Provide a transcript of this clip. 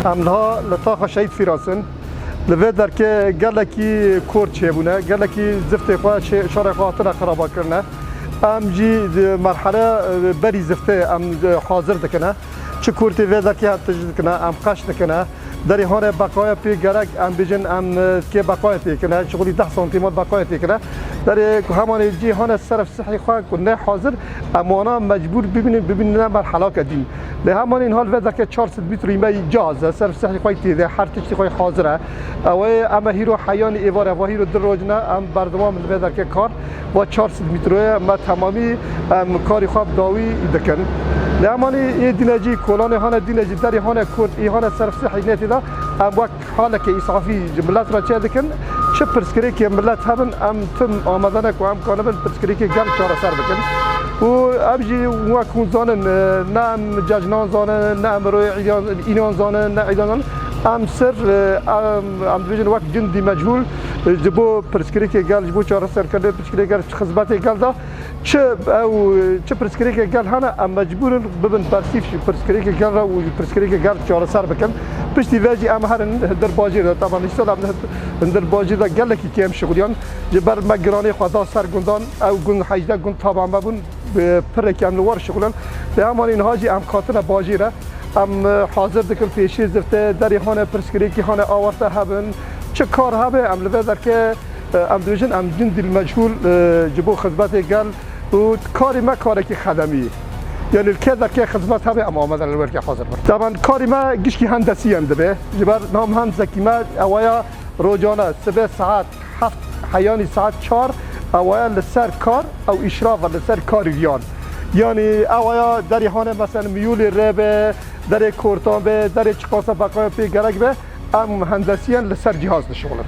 امنها لطاقه شهید فیراسن لوی در که گلکی کورچه بونه گلکی زفت خواه شارع خاطر خرابا کرنه ام جی مرحله بری زفته ام حاضر دکنه چه کورتی وی در که تجدید کنه ام قش دکنه داری هان بقای پی گرگ ام بیجن ام که بقای پی کنه شغلی 10 سانتیمتر بقای پی کنه داری همان جی هان صرف صحی خواه کنه حاضر امانا مجبور ببینن مرحله کدیم به همان این حال وضع که 400 متر ایمه جاز صرف صحی خواه تیده هر تشتی خواه حاضره او اما هیرو حیان ایواره و هیرو در روزنه ام بردوام وضع که کار و 400 متر ما تمامی کاری خواب داوی دکن لامانی یه دینجی کلان هان دینجی داری هان کرد ای هان صرف صحی نیتی دا ام وقت حالا که اصافی ملت را چه دکن چه پرسکری که ملت هبن ام تم آمدن که ام کانبن پرسکری که گل چهار سر بکن و ابجی وقت زانن نه ام ججنان زانن نه ام روی اینان زانن نه ایدان ام سر ام دویجن وقت جندی مجهول جبو پرسکری که گل جبو چهار سر کرده پرسکری گل خدمت گل دا چه پرسکری که گل هنه ام مجبور ببن پرسیف پرسکری که گل را و پرسکری که گل چهار سر بکن پشتی وجی ام هر در باجی را طبعا اشتاد ام در باجی را گل کی کم شغلیان جبر مگرانی خدا سر گندان او گند حجده گند طبعا ببون پر کم نوار شغلان به همان این هاجی ام خاطر باجی را ام حاضر دکن پیشی زفته داری خانه پرسکری که خانه آورده هبن چه کار هبه ام لوی در که ام دویجن ام جندی المجهول جبو خدمت گل و کاری ما کاری که خدمی یعنی الکه در که خدمت هبه ام آمدن الورکی حاضر برد طبعا کاری ما گشکی هندسی هم دبه جبر نام هم زکی ما اوایا روزانه 3 ساعت 7 حیانی ساعت 4 اوایا لسر کار او اشراف و لسر کاریان یعنی اوایا داری هانه مثلا میول ربه داری کورتان به داری چقاسه بقای پی گرگ به ام هندسیان لسر جهاز شغلن